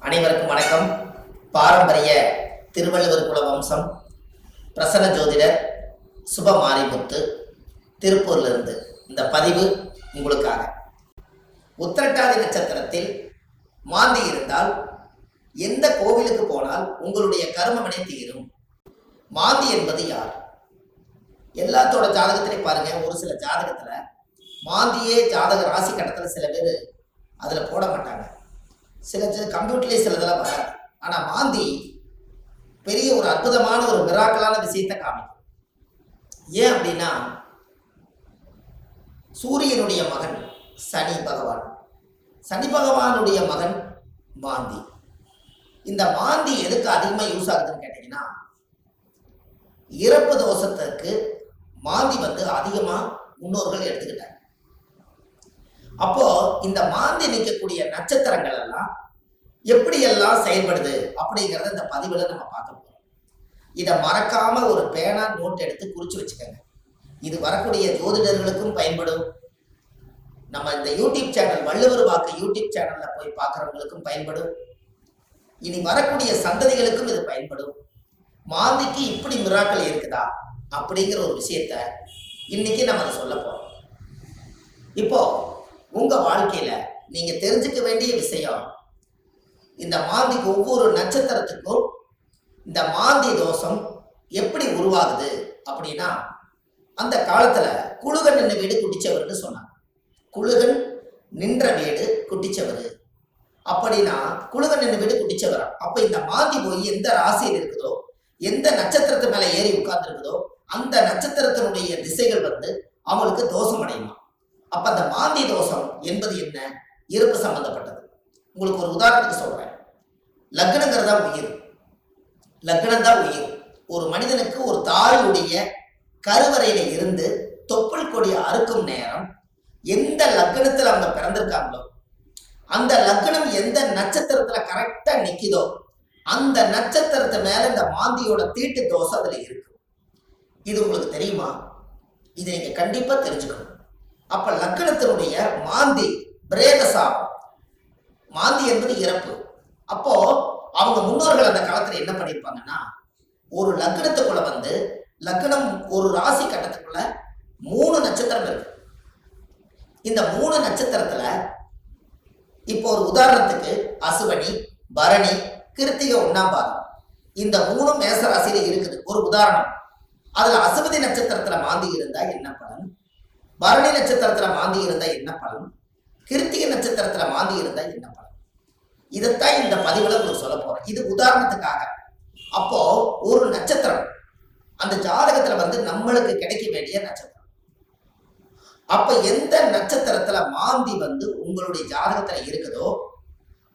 அனைவருக்கும் வணக்கம். பாரம்பரிய திருவள்ளுவர் குல வம்சம் பிரசன்ன ஜோதிடர் சுபமாரிமுத்து திருப்பூர்லிருந்து இந்த பதிவு உங்களுக்காக. உத்திரட்டாதி நட்சத்திரத்தில் மாந்தி இருந்தால் எந்த கோவிலுக்கு போனால் உங்களுடைய கர்மவினை தீரும். மாந்தி என்பது யார்? எல்லாத்தோட ஜாதகத்திலையும் பாருங்க, ஒரு சில ஜாதகத்துல மாந்தியே ஜாதக ராசி கட்டத்தில் சில பேர் அதில் போட மாட்டாங்க. சில கம்ப்யூட்டர்லேயே சிலதெல்லாம் வராது. ஆனால் மாந்தி பெரிய ஒரு அற்புதமான ஒரு மிராக்கலான விஷயத்தை காமிக்கும். ஏன் அப்படின்னா, சூரியனுடைய மகன் சனி பகவான், சனி பகவானுடைய மகன் மாந்தி. இந்த மாந்தி எதுக்கு அதிகமாக யூஸ் ஆகுதுன்னு கேட்டீங்கன்னா, இறப்பு தோஷத்துக்கு மாந்தி அதிகமாக முன்னோர்கள் எடுத்துக்கிட்டாங்க. அப்போ இந்த மாந்தி நிற்கக்கூடிய நட்சத்திரங்கள் எல்லாம் எப்படியெல்லாம் செயல்படுது அப்படிங்கிறத இந்த பதிவுல நம்ம பார்க்க போறோம். இதை மறக்காம ஒரு பேனா நோட் எடுத்து குறிச்சு வச்சுக்கோங்க. இது வரக்கூடிய ஜோதிடர்களுக்கும் பயன்படும். நம்ம இந்த யூடியூப் சேனல் வள்ளுவர் வாக்கு யூடியூப் சேனல்ல போய் பார்க்கறவங்களுக்கும் பயன்படும். இனி வரக்கூடிய சந்ததிகளுக்கும் இது பயன்படும். மாந்திக்கு இப்படி மிராக்கள் இருக்குதா அப்படிங்கிற ஒரு விஷயத்த இன்னைக்கு நம்ம அதை சொல்ல போறோம். இப்போ உங்க வாழ்க்கையில நீங்க தெரிஞ்சுக்க வேண்டிய விஷயம், இந்த மாந்திக்கு ஒவ்வொரு நட்சத்திரத்துக்கும் இந்த மாந்தி தோஷம் எப்படி உருவாகுது அப்படின்னா, அந்த காலத்துல குழுகன் நின்ற வீடு குட்டிச்சவர்னு சொன்னாங்க. குழுகன் நின்ற வீடு குட்டிச்சவர் அப்படின்னா குழுகன் நின்ற வீடு குட்டிச்சவரா. அப்ப இந்த மாந்தி போய் எந்த ராசியில் இருக்குதோ, எந்த நட்சத்திரத்து மேல ஏறி உட்கார்ந்து இருக்குதோ, அந்த நட்சத்திரத்தினுடைய திசைகள் அவங்களுக்கு தோஷம் அடையுமா. அப்ப அந்த மாந்தி தோஷம் என்பது என்ன? இருப்பு சம்பந்தப்பட்டது. உங்களுக்கு ஒரு உதாரணத்துக்கு சொல்றேன். லக்னங்கிறதா உயிர். லக்னம் தான் உயிர். ஒரு மனிதனுக்கு ஒரு தாயுடைய கருவறையில இருந்து தொப்புள் கொடி அறுக்கும் நேரம் எந்த லக்னத்துல அவங்க பிறந்திருக்காங்களோ, அந்த லக்னம் எந்த நட்சத்திரத்துல கரெக்டா நிக்குதோ, அந்த நட்சத்திரத்து மேல இந்த மாந்தியோட தீட்டு தோஷம் அதுல இருக்கு. இது உங்களுக்கு தெரியுமா? இதை நீங்க கண்டிப்பா தெரிஞ்சுக்கணும். அப்ப லக்னத்தினுடைய மாந்தி பிரேதசாபம். மாந்தி என்பது இறப்பு. அப்போ அவங்க முன்னோர்கள் அந்த காலத்துல என்ன பண்ணிருப்பாங்கன்னா, ஒரு லக்னத்துக்குள்ள லக்னம் ஒரு ராசி கட்டத்துக்குள்ள 3 நட்சத்திரம் இருக்கு. இந்த 3 நட்சத்திரத்துல இப்போ ஒரு உதாரணத்துக்கு அசுவனி, பரணி, கிருத்திகை 1ஆம் பாதம், இந்த 3 மேச ராசியில இருக்குது. ஒரு உதாரணம். அதுல அசுவதி நட்சத்திரத்துல மாந்தி இருந்தா என்ன பலன், பரணி நட்சத்திரத்துல மாந்தி இருந்தா என்ன பலன், கிருத்திகை நட்சத்திரத்துல மாந்தி இருந்தா என்ன பலன், இதைத்தான் இந்த பதிவுல உங்களுக்கு சொல்ல போறேன். இது உதாரணத்துக்காக. அப்போ ஒரு நட்சத்திரம் அந்த ஜாதகத்துல நம்மளுக்கு கிடைக்க வேண்டிய நட்சத்திரம். அப்ப எந்த நட்சத்திரத்துல மாந்தி உங்களுடைய ஜாதகத்துல இருக்குதோ,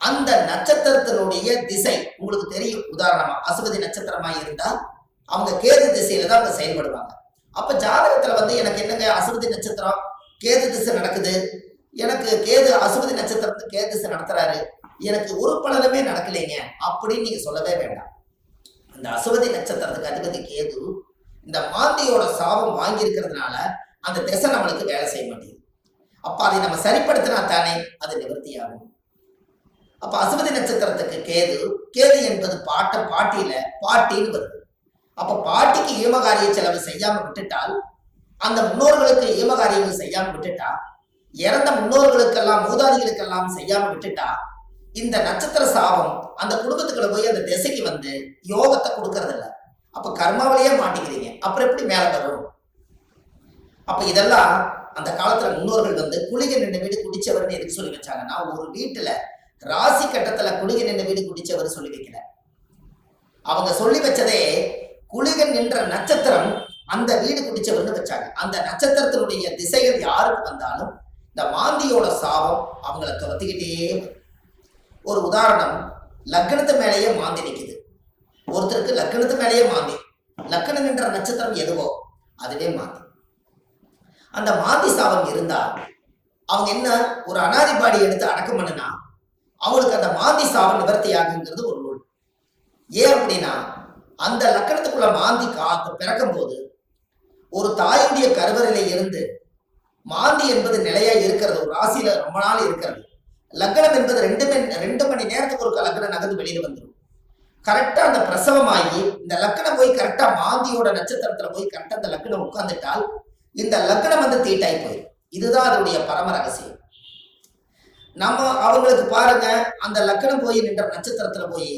அந்த நட்சத்திரத்தினுடைய திசை உங்களுக்கு தெரியும். உதாரணமா அசுவதி நட்சத்திரமா இருந்தா அவங்க கேது திசையில தான் அவங்க செயல்படுவாங்க. அப்ப ஜாதகத்துல எனக்கு என்னங்க அசுவதி நட்சத்திரம் கேது திசை நடக்குது, எனக்கு கேது அசுவதி நட்சத்திரத்துக்கு கேது திசை நடத்துறாரு, எனக்கு ஒரு பலனுமே நடக்கலைங்க அப்படின்னு நீங்க சொல்லவே வேண்டாம். அந்த அசுவதி நட்சத்திரத்துக்கு அதிபதி கேது இந்த மாந்தியோட சாபம் வாங்கி இருக்கிறதுனால அந்த திசை நம்மளுக்கு வேலை செய்ய மாட்டேங்குது. அப்ப அதை நம்ம சரிப்படுத்தினா தானே அது நிவர்த்தியாகும். அப்ப அசுவதி நட்சத்திரத்துக்கு கேது, கேது என்பது பாட்டியில பாட்டின்னு வருது. அப்ப பாட்டிக்கு ஈமகாரிய செலவு செய்யாம விட்டுட்டால், அந்த முன்னோர்களுக்கு ஈமகாரியங்கள் செய்யாம விட்டுட்டா, இறந்த முன்னோர்களுக்கெல்லாம் மூதாதிகளுக்கெல்லாம் செய்யாம விட்டுட்டா, இந்த நட்சத்திர சாபம் அந்த குடும்பத்துக்குள்ள போய் அந்த திசைக்கு யோகத்தை கொடுக்கறது இல்லை. அப்ப கர்மாவிலேயே மாட்டிக்கிறீங்க. அப்புறம் எப்படி மேல வரும்? அப்ப இதெல்லாம் அந்த காலத்துல முன்னோர்கள் குளிகை நின்ற வீடு குடிச்சவர்னு எதுக்கு சொல்லி வச்சாங்கன்னா, ஒரு வீட்டுல ராசி கட்டத்துல குளிகை நின்ற வீடு குடிச்சவர் சொல்லி வைக்கல. அவங்க சொல்லி வச்சதே குளிகன் நின்ற நட்சத்திரம் அந்த வீடு குடிச்சவர்னு வச்சாங்க. அந்த நட்சத்திரத்தினுடைய திசைகள் யாருக்கு வந்தாலும் இந்த மாந்தியோட சாபம் அவங்கள துரத்திக்கிட்டே. ஒரு உதாரணம், லக்னத்து மேலேயே மாந்தி நிற்குது. ஒருத்தருக்கு லக்னத்து மேலேயே மாந்தி, லக்னம் என்ற நட்சத்திரம் எதுவோ அதுவே மாந்தி. அந்த மாந்தி சாபம் இருந்தா அவங்க என்ன ஒரு அனாதிபாடி எடுத்து அடக்கம் பண்ணுனா அவங்களுக்கு அந்த மாந்தி சாபம் நிவர்த்தி ஆகுங்கிறது ஒரு நூல். ஏன் அப்படின்னா, அந்த லக்கணத்துக்குள்ள மாந்தி பிறக்கும் போது ஒரு தாயுடைய கருவறையில இருந்து மாந்தி என்பது நிலையா இருக்கிறது, ஒரு ராசியில ரொம்ப நாள் இருக்கிறது. லக்னம் என்பது 2 மணி நேரத்துக்கு ஒரு லக்னம் நகர்ந்து வெளியில வந்துடும். கரெக்டா அந்த பிரசவமாகி இந்த லக்னம் போய் கரெக்டா மாந்தியோட நட்சத்திரத்துல போய் கரெக்டா அந்த லக்னம் உட்கார்ந்துட்டால் இந்த லக்னம் வந்து தீட்டாய் போயிடும். இதுதான் அதனுடைய பரம ரகசியம். நம்ம அவங்களுக்கு பாருங்க, அந்த லக்னம் போய் நின்ற நட்சத்திரத்துல போய்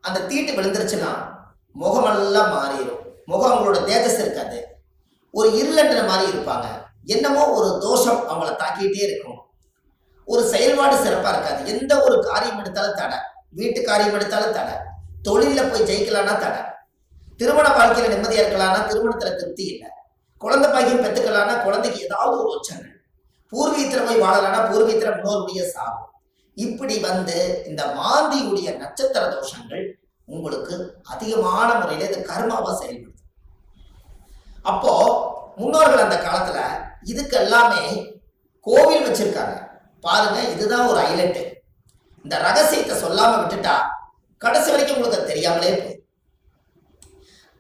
அந்த தீட்டு விழுந்துருச்சுன்னா முகமெல்லாம் மாறிடும். முகம் அவங்களோட தேஜஸ் இருக்காது, ஒரு இருளன்ற மாதிரி இருப்பாங்க. என்னமோ ஒரு தோஷம் அவங்கள தாக்கிட்டே இருக்கும். ஒரு செயல்பாடு சிறப்பா இருக்காது. எந்த ஒரு காரியம் எடுத்தாலும் தடை, வீட்டு காரியம் எடுத்தாலும் தடை, தொழில போய் ஜெயிக்கலாம்னா தடை, திருமண வாழ்க்கையில நிம்மதியா இருக்கலாம்னா திருமணத்துல திருப்தி இல்லை, குழந்தை பாக்கியம் பெற்றுக்கலாம்னா குழந்தைக்கு ஏதாவது ஒரு ஒச்சனை, பூர்வீகத்துல போய் வாழலாம்னா பூர்வீகத்துல முன்னோருடைய சாபம். இப்படி வந்து இந்த மாந்தியுடைய நட்சத்திர தோஷங்கள் உங்களுக்கு அதிகமான முறையில இது கர்மாவா செயல்படுது. அப்போ முன்னோர்கள் அந்த காலத்துல இதுக்கு எல்லாமே கோவில் வச்சிருக்காங்க பாருங்க. இதுதான் ஒரு ஹைலைட். இந்த ரகசியத்தை சொல்லாம விட்டுட்டா கடைசி வரைக்கும் உங்களுக்கு தெரியாமலே போய்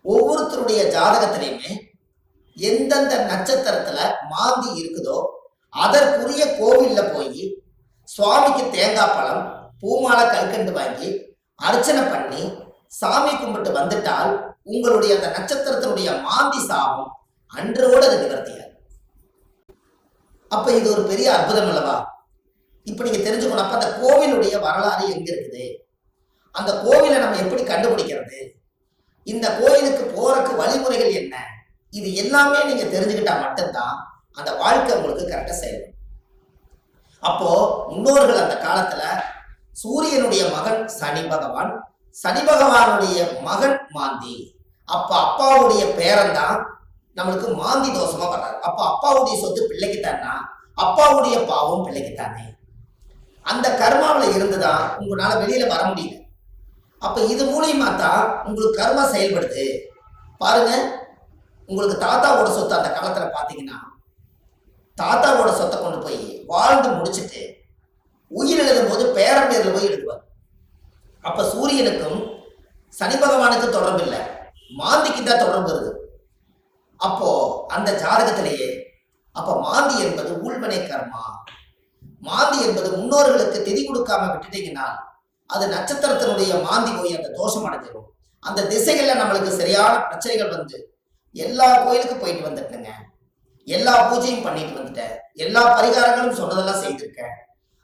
ஒவ்வொருத்தருடைய ஜாதகத்திலையுமே எந்தெந்த நட்சத்திரத்துல மாந்தி இருக்குதோ அதற்குரிய கோவில்ல போய் சுவாமிக்கு தேங்காய் பழம் பூமாலை கல்கண்டு வாங்கி அர்ச்சனை பண்ணி சாமி கும்பிட்டு வந்துட்டால் உங்களுடைய அந்த நட்சத்திரத்தினுடைய மாந்தி சாபம் அன்றோடு அது நிவர்த்தியாது. அப்ப இது ஒரு பெரிய அற்புதம் அல்லவா? இப்ப நீங்க தெரிஞ்சுக்கணும். அப்ப அந்த கோவிலுடைய வரலாறு எங்க இருக்குது, அந்த கோவிலை நம்ம எப்படி கண்டுபிடிக்கிறது, இந்த கோயிலுக்கு போறதுக்கு வழிமுறைகள் என்ன, இது எல்லாமே நீங்க தெரிஞ்சுக்கிட்டா மட்டும்தான் அந்த வாழ்க்கை உங்களுக்கு கரெக்டா செய்யணும். அப்போ முன்னோர்கள் அந்த காலத்துல சூரியனுடைய மகன் சனி பகவான், சனி பகவானுடைய மகன் மாந்தி. அப்ப அப்பாவுடைய பேரன் தான் நம்மளுக்கு மாந்தி தோஷமா வர்றாரு. அப்ப அப்பாவுடைய சொத்து பிள்ளைக்குத்தானா, அப்பாவுடைய பாவம் பிள்ளைக்குத்தானே. அந்த கர்மாவில இருந்துதான் உங்களால வெளியில வர முடியல. அப்ப இது மூலியமா தான் உங்களுக்கு கர்மா செயல்படுது. பாருங்க, உங்களுக்கு தாத்தாவோட சொத்து அந்த காலத்துல பாத்தீங்கன்னா தாத்தாவோட சொத்தை கொண்டு போய் வாழ்ந்து முடிச்சுட்டு உயிர் எழுதும் போது பேரன் பேர்ல போய் எழுதுவார். அப்ப சூரியனுக்கும் சனி பகவானுக்கும் தொடர்பு இல்லை, மாந்திக்கு தான் தொடர்பு வருது. அப்போ அந்த ஜாதகத்திலேயே அப்ப மாந்தி என்பது உள்வனை கர்மா. மாந்தி என்பது முன்னோர்களுக்கு திதி கொடுக்காம விட்டுட்டீங்கன்னா அது நட்சத்திரத்தினுடைய மாந்தி போய் அந்த தோஷம் அடைஞ்சிடும். அந்த திசைகள்ல நம்மளுக்கு சரியான பிரச்சனைகள் வந்து எல்லா கோயிலுக்கும் போயிட்டு வந்துட்டேங்க, எல்லா பூஜையும் பண்ணிட்டு வந்துட்டேன், எல்லா பரிகாரங்களும் சொன்னதெல்லாம் செய்திருக்கேன்.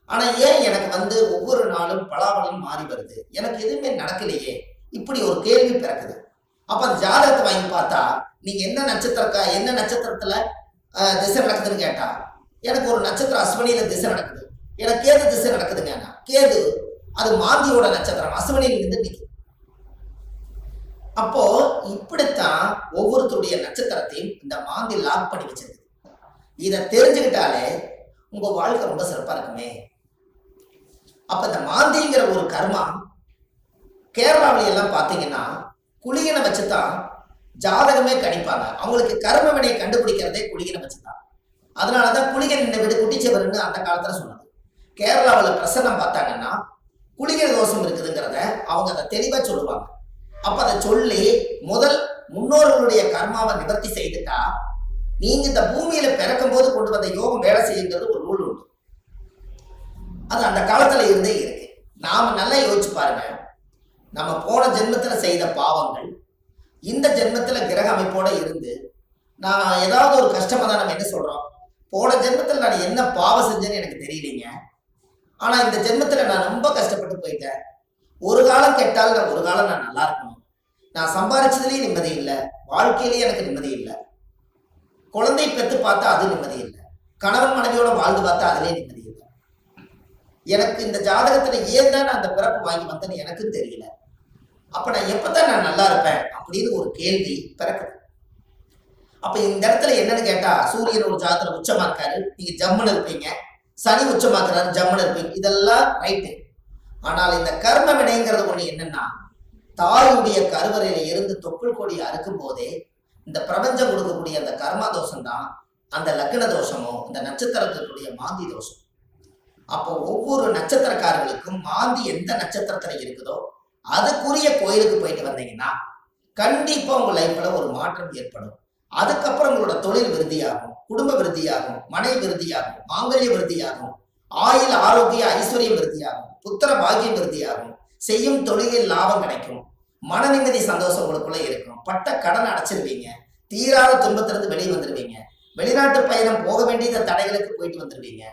ஆனா ஏன் எனக்கு வந்து ஒவ்வொரு நாளும் பலாபலம் மாறி வருது, எனக்கு எதுவுமே நடக்கலையே, இப்படி ஒரு கேள்வி பிறக்குது. அப்ப அந்த ஜாதகத்தை வாங்கி பார்த்தா நீங்க என்ன நட்சத்திரத்துல திசை நடக்குதுன்னு கேட்டா எனக்கு ஒரு நட்சத்திரம் அஸ்வினியில திசை நடக்குது, எனக்கு கேது திசை நடக்குதுங்க. கேது அது மாந்தியோட நட்சத்திரம், அஸ்வினியில இருந்து நிற்கும். அப்போ இப்படித்தான் ஒவ்வொருத்தருடைய நட்சத்திரத்தையும் இந்த மாந்தி லாக் பண்ணி வச்சிருக்கு. இதை தெரிஞ்சுக்கிட்டாலே உங்க வாழ்க்கை ரொம்ப சிறப்பா இருக்குமே. அப்ப இந்த மாந்திங்கிற ஒரு கர்மா கேரளாவில எல்லாம் பாத்தீங்கன்னா குளிகனை வச்சுதான் ஜாதகமே கணிப்பாங்க. அவங்களுக்கு கர்ம வினை கண்டுபிடிக்கிறதே குளிகனை வச்சுதான். அதனாலதான் குளிகன் இந்த வீடு குட்டிச்சவர்னு அந்த காலத்துல சொன்னது. கேரளாவில் பிரசன்னம் பார்த்தாங்கன்னா குளிகை தோஷம் இருக்குதுங்கிறத அவங்க அதை தெளிவா சொல்லுவாங்க. அப்ப அதை சொல்லி முதல் முன்னோர்களுடைய கர்மாவை நிவர்த்தி செய்துட்டா நீங்க இந்த பூமியில பிறக்கும் போது கொண்டு வந்த யோகம் வேலை செய்யுங்கிறது ஒரு ரூல் உண்டு. அது அந்த காலத்துல இருந்தே இருக்கு. நாம நல்லா யோசிச்சு பாருங்க, நம்ம போன ஜென்மத்துல செய்த பாவங்கள் இந்த ஜென்மத்துல கிரக அமைப்போட இருந்து நான் ஏதாவது ஒரு கஷ்டமா தான் நம்ம என்ன சொல்றோம், போன ஜென்மத்துல நான் என்ன பாவம் செஞ்சேன்னு எனக்கு தெரியலீங்க, ஆனா இந்த ஜென்மத்துல நான் ரொம்ப கஷ்டப்பட்டு போயிட்டேன், ஒரு காலம் கெட்டால் ஒரு காலம் நான் நல்லா இருக்கணும், நான் சம்பாதிச்சதுலயும் நிம்மதி இல்லை, வாழ்க்கையிலேயே எனக்கு நிம்மதி இல்லை, குழந்தை பெற்று பார்த்தா அது நிம்மதி இல்லை, கணவன் மனைவியோட வாழ்ந்து பார்த்தா அதுலேயே நிம்மதி இல்லை, எனக்கு இந்த ஜாதகத்துல ஏன் தான் நான் அந்த பிறப்பு வாங்கி வந்தேன்னு எனக்கும் தெரியல, அப்ப நான் எப்பதான் நான் நல்லா இருப்பேன் அப்படின்னு ஒரு கேள்வி பிறக்குது. அப்ப இந்த இடத்துல என்னன்னு கேட்டா சூரியன் ஒரு ஜாதகத்துல உச்சமா இருக்காரு, நீங்க ஜம்முன்னு இருப்பீங்க, சனி உச்சமாக்குறாரு ஜம்முன்னு இருப்பீங்க, இதெல்லாம் ரைட்டு. ஆனால் இந்த கர்ம வினைங்கிறது ஒண்ணு என்னன்னா தாயுடைய கருவறையில இருந்து தொப்புள் கொடி அறுக்கும் போதே இந்த பிரபஞ்சம் கொடுக்கக்கூடிய அந்த கர்மா தோஷம் தான் அந்த லக்ன தோஷமோ இந்த நட்சத்திரத்தினுடைய மாந்தி தோஷம். அப்போ ஒவ்வொரு நட்சத்திரக்காரர்களுக்கும் மாந்தி எந்த நட்சத்திரத்துல இருக்குதோ அதுக்குரிய கோயிலுக்கு போயிட்டு வந்தீங்கன்னா கண்டிப்பா உங்க லைஃப்ல ஒரு மாற்றம் ஏற்படும். அதுக்கப்புறம் உங்களோட தொழில் விருத்தியாகும், குடும்ப விருத்தியாகும், மனை விருத்தியாகும், மாங்கல்ய விருத்தியாகும், ஆயுள் ஆரோக்கிய ஐஸ்வர்யம் விருத்தியாகும், புத்திர பாக்கியம் விருத்தியாகும், செய்யும் தொழிலில் லாபம் கிடைக்கும், மன நிம்மதி சந்தோஷம் உங்களுக்குள்ள இருக்கும், பட்ட கடன் அடைச்சிருவீங்க, தீராத துன்பத்திலிருந்து வெளியே வந்துடுவீங்க, வெளிநாட்டு பயணம் போக வேண்டிய தடைகளுக்கு போயிட்டு வந்துடுவீங்க.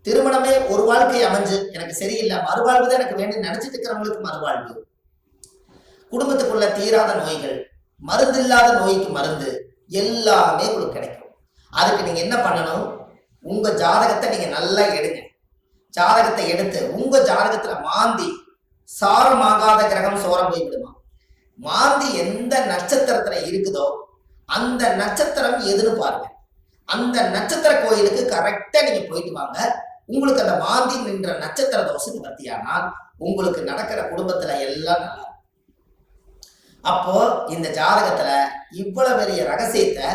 திருமணமே ஒரு வாழ்க்கை அமைஞ்சு எனக்கு சரியில்லை, மறுவாழ்வு தான் எனக்கு வேண்டும் நினைச்சிட்டு இருக்கிறவங்களுக்கு மறுவாழ்வு. குடும்பத்துக்குள்ள தீராத நோய்கள், மருந்து இல்லாத நோய்க்கு மருந்து, எல்லாமே உங்களுக்கு கிடைக்கும். அதுக்கு நீங்க என்ன பண்ணணும், உங்க ஜாதகத்தை நீங்க நல்லா எடுங்க. ஜாதகத்தை எடுத்து உங்க ஜாதகத்துல மாந்தி சாரமாகாத கிரகம் சோரம் போய் விடுமா, மாந்தி எந்த நட்சத்திரத்துல இருக்குதோ அந்த நட்சத்திரம் எதுன்னு பாருங்க. அந்த நட்சத்திர கோயிலுக்கு கரெக்டா நீங்க போயிட்டு வாங்க. உங்களுக்கு அந்த மாந்தி நின்ற நட்சத்திர தோஷம் நிவர்த்தியானால் உங்களுக்கு நடக்கிற குடும்பத்துல எல்லாம் நல்லா. அப்போ இந்த ஜாதகத்துல இவ்வளவு பெரிய ரகசியத்தை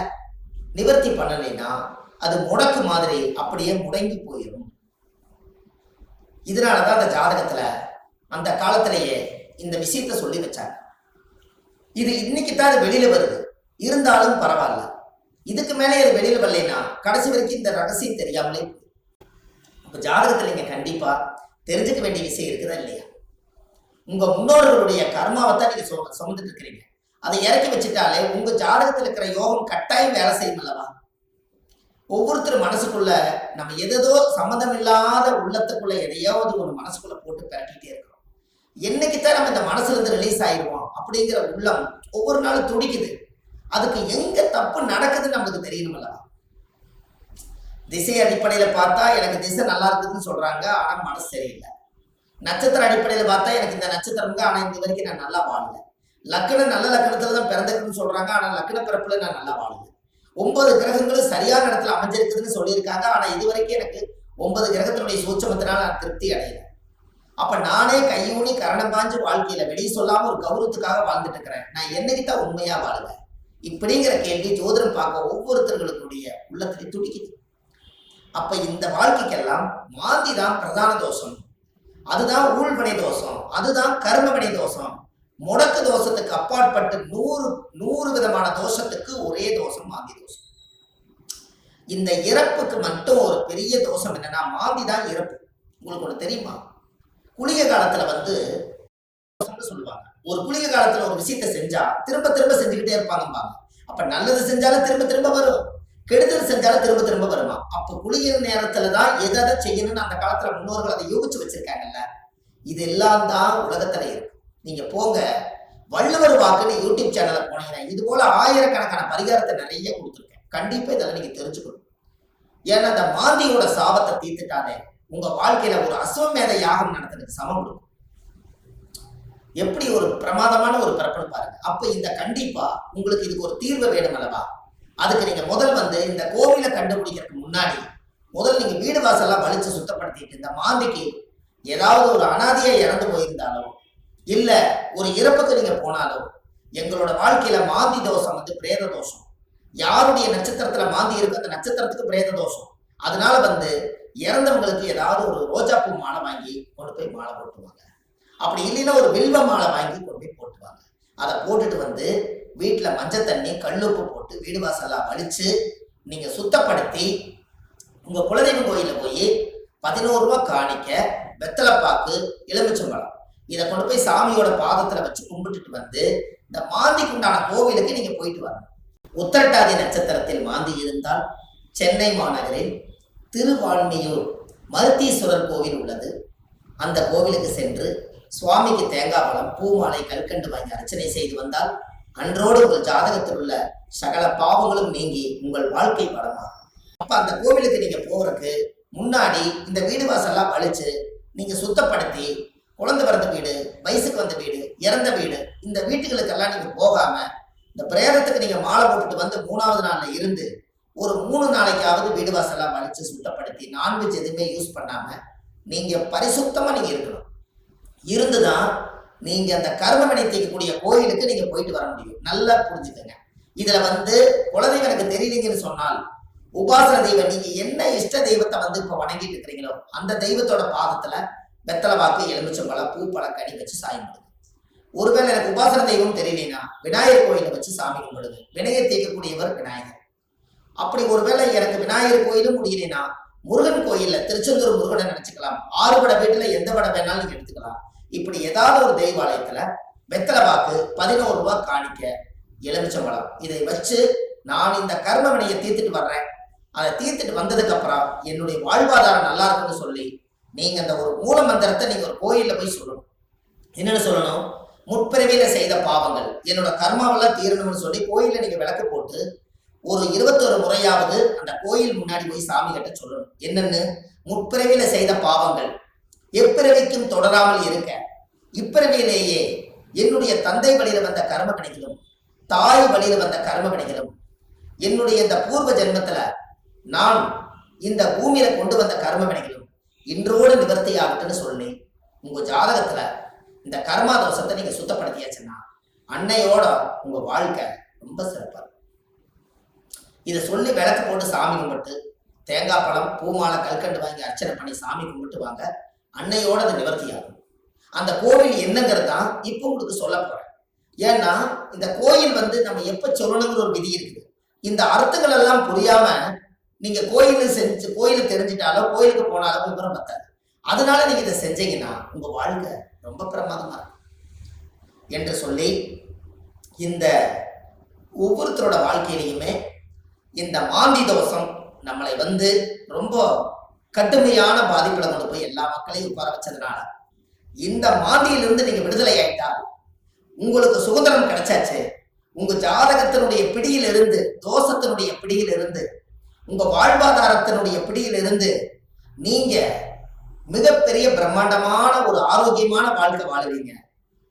நிவர்த்தி பண்ணலைன்னா அது முடக்கு மாதிரி அப்படியே முடங்கி போயிடும். இதனாலதான் அந்த ஜாதகத்துல அந்த காலத்திலேயே இந்த விஷயத்த சொல்லி வச்சாங்க. இது இன்னைக்கு தான் அது வெளியில வருது, இருந்தாலும் பரவாயில்ல. இதுக்கு மேலே அது வெளியில வரலைன்னா கடைசி வரைக்கும் இந்த ரகசியம் தெரியாமலே. இப்ப ஜாதகத்துல நீங்க கண்டிப்பா தெரிஞ்சுக்க வேண்டிய விஷயம் இருக்குதா இல்லையா? உங்க முன்னோர்களுடைய கர்மாவை தான் நீங்க சுமந்துட்டு இருக்கிறீங்க. அதை இறக்கி வச்சுட்டாலே உங்க ஜாதகத்தில் இருக்கிற யோகம் கட்டாயம் வேலை செய்யும் அல்லவா? ஒவ்வொருத்தரும் மனசுக்குள்ள நம்ம எதோ சம்மந்தம் இல்லாத உள்ளத்துக்குள்ள எதையாவது ஒரு மனசுக்குள்ள போட்டு பரட்டிட்டே இருக்கிறோம். என்னைக்குத்தான் நம்ம இந்த மனசுல இருந்து ரிலீஸ் ஆயிடுவோம் அப்படிங்கிற உள்ளம் ஒவ்வொரு நாளும் துடிக்குது. அதுக்கு எங்க தப்பு நடக்குதுன்னு நம்மளுக்கு தெரியணும் அல்லவா? திசை அடிப்படையில பார்த்தா எனக்கு திசை நல்லா இருக்குதுன்னு சொல்றாங்க, ஆனா மனசு சரியில்லை. நட்சத்திர அடிப்படையில பார்த்தா எனக்கு இந்த நட்சத்திரம், ஆனா இந்த வரைக்கும் நான் நல்லா வாழல. லக்னம் நல்ல லக்னத்துலதான் பிறந்திருக்குன்னு சொல்றாங்க, ஆனா லக்ன பிறப்புல நான் நல்லா வாழல. 9 கிரகங்களும் சரியான இடத்துல அமைஞ்சிருக்குதுன்னு சொல்லியிருக்காங்க, ஆனா இது வரைக்கும் எனக்கு 9 கிரகத்தினுடைய சூட்சமத்தினால நான் திருப்தி அடையல. அப்ப நானே கையூனி கரணம் பாஞ்சு வாழ்க்கையில வெளியே சொல்லாம ஒரு கௌரவத்துக்காக வாழ்ந்துட்டு இருக்கிறேன். நான் என்னைக்குத்தான் உண்மையா வாழுவேன்? இப்படிங்கிற கேள்வி ஜோதிடம் பார்க்க ஒவ்வொருத்தர்களுடைய உள்ளத்திலே துடிக்குது. அப்ப இந்த வாழ்க்கைக்கெல்லாம் மாந்தி தான் பிரதான தோஷம், அதுதான் ஊழ்வினை தோஷம், அதுதான் கர்மவினை தோஷம். முடக்கு தோஷத்துக்கு அப்பாற்பட்டு 100 விதமான தோஷத்துக்கு ஒரே தோஷம் மாந்தி தோஷம். இந்த இறப்புக்கு மட்டும் ஒரு பெரிய தோஷம் என்னன்னா மாந்தி தான் இறப்பு. உங்களுக்கு ஒண்ணு தெரியுமா? குளிகை காலத்துல சொல்லுவாங்க, ஒரு குளிகை காலத்துல ஒரு விஷயத்தை செஞ்சா திரும்ப திரும்ப செஞ்சுக்கிட்டே இருப்பாங்க. அப்ப நல்லது செஞ்சாலும் திரும்ப திரும்ப வரும், கெடுதல் செஞ்சாலும் திரும்ப திரும்ப வருமா? அப்ப குளிகை நேரத்துலதான் எதை செய்யணும்னு அந்த காலத்துல முன்னோர்கள் அதை யோகிச்சு வச்சிருக்காங்கல்ல. இதெல்லாம் தான் உலகத்துல இருக்கு. நீங்க போங்க, வள்ளுவர் வாக்குன்னு யூடியூப் சேனல்ல போனீங்கன்னா இது போல ஆயிரக்கணக்கான பரிகாரத்தை நிறைய கொடுத்துருக்கேன். கண்டிப்பா இதெல்லாம் நீங்க தெரிஞ்சுக்கணும். ஏன்னா அந்த மாந்தியோட சாபத்தை தீர்த்துட்டாலே உங்க வாழ்க்கையில ஒரு அஸ்வமேத யாகம் நடத்துறதுக்கு சமம் கொடுக்கும். எப்படி ஒரு பிரமாதமான ஒரு பிறப்புன்னு பாருங்க. அப்ப இந்த கண்டிப்பா உங்களுக்கு இதுக்கு ஒரு தீர்வு வேணும் அல்லவா? அதுக்கு நீங்க முதல் இந்த கோவிலை கண்டுபிடிக்கிறதுக்கு முன்னாடி முதல் நீங்க வீடு வாசல்லாம் வலிச்சு சுத்தப்படுத்திட்டு, இந்த மாந்திக்கு ஏதாவது ஒரு அனாதையா இறந்து போயிருந்தாலும் இல்ல ஒரு இறப்புக்கு நீங்க போனாலும், எங்களோட வாழ்க்கையில மாந்தி தோஷம் பிரேத தோஷம். யாருடைய நட்சத்திரத்துல மாந்தி இருக்கு அந்த நட்சத்திரத்துக்கு பிரேத தோஷம். அதனால இறந்தவங்களுக்கு ஏதாவது ஒரு ரோஜாப்பூ மாலை வாங்கி கொண்டு போய் மாலை போட்டுவாங்க. அப்படி இல்லைன்னா ஒரு வில்வ மாலை வாங்கி கொண்டு போய் போட்டுவாங்க. அதை போட்டுட்டு வீட்டுல மஞ்சள் தண்ணி கல்லுப்பு போட்டு வீடு வாசல்லாம் வலிச்சு நீங்க சுத்தப்படுத்தி உங்க குலதெய்வம் கோயில போய் 11 ரூபாய் காணிக்க, வெத்தலைப்பாக்கு, எலுமிச்சம்பழம் இதை கொண்டு போய் சாமியோட பாதத்துல வச்சு கும்பிட்டுட்டு இந்த மாந்திக்கு உண்டான கோவிலுக்கு நீங்க போயிட்டு வரணும். உத்திரட்டாதி நட்சத்திரத்தில் மாந்தி இருந்தால் சென்னை மாநகரில் திருவான்மியூர் மருத்தீஸ்வரர் கோவில் உள்ளது. அந்த கோவிலுக்கு சென்று சுவாமிக்கு தேங்காய் பழம், பூமாலை, கற்கண்டு வாங்கி அர்ச்சனை செய்து வந்தால் அன்றோடு உங்கள் ஜாதகத்தில் உள்ள சகல பாவங்களும் நீங்கி உங்கள் வாழ்க்கை பலமாகும். அப்ப அந்த கோவிலுக்கு நீங்க போறதுக்கு முன்னாடி இந்த வீடு வாசல்லாம் வலிச்சு நீங்க சுத்தப்படுத்தி, குழந்தை பிறந்த வீடு, வயசுக்கு வந்த வீடு, இறந்த வீடு, இந்த வீட்டுகளுக்கெல்லாம் நீங்க போகாம இந்த பிரேதத்துக்கு நீங்க மாலை போட்டுட்டு 3வது நாள்ல இருந்து ஒரு 3 நாளைக்காவது வீடு வாசல்லாம் வலிச்சு சுத்தப்படுத்தி நான்வெஜ் எதுவுமே யூஸ் பண்ணாம நீங்க பரிசுத்தமா நீங்க இருக்கணும். இருந்துதான் நீங்க அந்த கர்மவினை தீர்க்கக்கூடிய கோயிலுக்கு நீங்க போயிட்டு வர முடியும். நல்லா புரிஞ்சுக்கங்க. இதுல குலதெய்வம் எனக்கு தெரியலீங்கன்னு சொன்னால் உபாசன தெய்வம், நீங்க என்ன இஷ்ட தெய்வத்தை இப்ப வணங்கிட்டு இருக்கிறீங்களோ அந்த தெய்வத்தோட பாதத்துல வெத்தலை வாக்கு, எலுமிச்சம்பழம், பூ, பழம், கனி வச்சு சாமி கும்பிடுங்க. ஒருவேளை எனக்கு உபாசன தெய்வம் தெரியலனா விநாயகர் கோயிலை வச்சு சாமி கும்பிடுங்க. வினையை தீர்க்கக்கூடியவர் விநாயகர். அப்படி ஒருவேளை எனக்கு விநாயகர் கோயிலும் முடியலனா முருகன் கோயில்ல திருச்செந்தூர் முருகனை நினைச்சுக்கலாம். 6 பட வீட்டுல எந்த படம் வேணாலும் நீங்க எடுத்துக்கலாம். இப்படி ஏதாவது ஒரு தெய்வாலயத்துல வெத்தலை வாக்கு 11 ரூபாய் காணிக்க, எலுமிச்சம்பழம் இதை வச்சு நான் இந்த கர்ம வினையை தீர்த்துட்டு வர்றேன், அதை தீர்த்துட்டு வந்ததுக்கு அப்புறம் என்னுடைய வாழ்வாதாரம் நல்லா இருக்குன்னு சொல்லி நீங்க அந்த ஒரு மூல மந்திரத்தை நீங்க ஒரு கோயில்ல போய் சொல்லணும். என்னன்னு சொல்லணும்? முற்பிறவியில செய்த பாவங்கள் என்னோட கர்மாவெல்லாம் தீரணும்னு சொல்லி கோயில்ல நீங்க விளக்கு போட்டு ஒரு 21 முறையாவது அந்த கோயில் முன்னாடி போய் சாமி கிட்ட சொல்லணும். என்னன்னு? முற்பிறவியில செய்த பாவங்கள் எப்பிறவிக்கும் தொடராமல் இருக்க, இப்பிறவியிலேயே என்னுடைய தந்தை வழியில வந்த கர்ம வினைகளும் தாய் வழியில வந்த கர்ம வினைகளும் என்னுடைய இந்த பூர்வ ஜென்மத்துல நான் இந்த பூமியில கொண்டு வந்த கர்ம வினைகளும் இன்றோடு நிவர்த்தி ஆகட்டுன்னு சொல்லி உங்க ஜாதகத்துல இந்த கர்மா தோஷத்தை நீங்க சுத்தப்படுத்தியாச்சுன்னா அன்னையோட உங்க வாழ்க்கை ரொம்ப சிறப்பா இருக்கும். இதை சொல்லி விளக்கு போட்டு சாமி கும்பிட்டு தேங்காய் பழம் பூமாலை கல்கண்டு வாங்கி அர்ச்சனை பண்ணி சாமி கும்பிட்டு வாங்க. அன்னையோட அது நிவர்த்தி ஆகும். அந்த கோவில் என்னங்கிறது தான் இப்போ உங்களுக்கு சொல்ல போறேன். ஏன்னா இந்த கோயில் நம்ம எப்ப சொல்லணுங்கிற ஒரு விதி இருக்குது. இந்த அர்த்தங்கள் எல்லாம் புரியாம நீங்க கோயிலுக்கு தெரிஞ்சிட்டாலோ கோயிலுக்கு போனாலும் விவரம் பத்தாது. அதனால நீங்க இதை செஞ்சீங்கன்னா உங்க வாழ்க்கை ரொம்ப பிரமாதமா இருக்கும் என்று சொல்லி இந்த ஒவ்வொருத்தரோட வாழ்க்கையிலையுமே இந்த மாந்தி தோஷம் நம்மளை ரொம்ப கடுமையான பாதிப்புல கொண்டு போய் எல்லா மக்களையும் உட்கார வச்சதுனால இந்த மாந்தியிலிருந்து நீங்க விடுதலை ஆயிட்டால் உங்களுக்கு சுதந்திரம் கிடைச்சாச்சு. உங்க ஜாதகத்தினுடைய பிடியிலிருந்து, தோஷத்தினுடைய பிடியிலிருந்து, உங்க வாழ்வாதாரத்தினுடைய பிடியிலிருந்து நீங்க மிகப்பெரிய பிரம்மாண்டமான ஒரு ஆரோக்கியமான வாழ்க்கை வாழுவீங்க.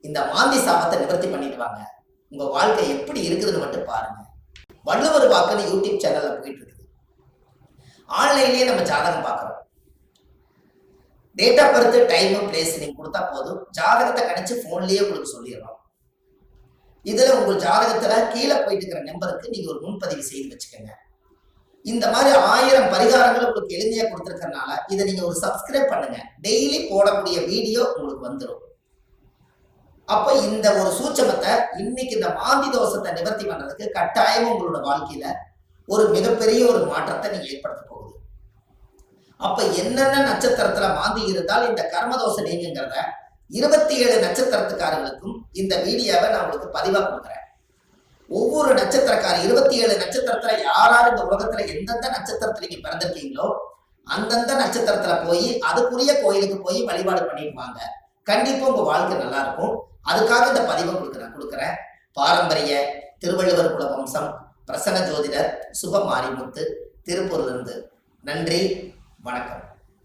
இந்த மாந்தி சாபத்தை நிவர்த்தி பண்ணிட்டு வாங்க. உங்க வாழ்க்கை எப்படி இருக்குதுன்னு மட்டும் பாருங்க. வள்ளுவர் வாக்குன்னு யூடியூப் சேனல்ல போயிட்டு இருக்குது. ஆன்லைன்லயே நம்ம ஜாதகம் பார்க்கிறோம். Date of birth, time, place நீங்க கொடுத்தா போதும், ஜாதகத்தை கணிச்சு போன்லயே உங்களுக்கு சொல்லிடுறோம். இதுல உங்க ஜாதகத்துல கீழே போயிட்டு இருக்கிற நம்பருக்கு நீங்க ஒரு முன்பதிவு செய்து வச்சுக்கோங்க. இந்த மாதிரி 1000 பரிகாரங்கள் உங்களுக்கு எளிமையா கொடுத்துருக்கறனால இதை நீங்க ஒரு சப்ஸ்கிரைப் பண்ணுங்க. டெய்லி போடக்கூடிய வீடியோ உங்களுக்கு வந்துடும். அப்ப இந்த ஒரு சூட்சமத்தை இன்னைக்கு இந்த மாந்தி தோஷத்தை நிவர்த்தி பண்றதுக்கு கட்டாயம் உங்களோட வாழ்க்கையில ஒரு மிகப்பெரிய ஒரு மாற்றத்தை நீங்க ஏற்படுத்த போகுது. அப்ப என்னென்ன நட்சத்திரத்துல மாந்தி இருந்தால் இந்த கர்மதோஷம் நீங்கிறத 27 நட்சத்திரத்துக்காரர்களுக்கும் இந்த வீடியோவை நான் உங்களுக்கு பதிவா கொடுக்குறேன். ஒவ்வொரு நட்சத்திரக்கார 27 நட்சத்திரத்துல யாராரு இந்த உலகத்துல எந்தெந்த நட்சத்திரத்துல நீங்க பிறந்திருக்கீங்களோ அந்தந்த நட்சத்திரத்துல போய் அதுக்குரிய கோயிலுக்கு போய் வழிபாடு பண்ணிடுவாங்க. கண்டிப்பா உங்க வாழ்க்கை நல்லா இருக்கும். அதுக்காக இந்த பதிவை கொடுக்குறேன். பாரம்பரிய திருவள்ளுவர் குல வம்சம், பிரசன்ன ஜோதிடர் சுப மாரிமுத்து, திருப்பூர்ல இருந்து. நன்றி, வணக்கம்.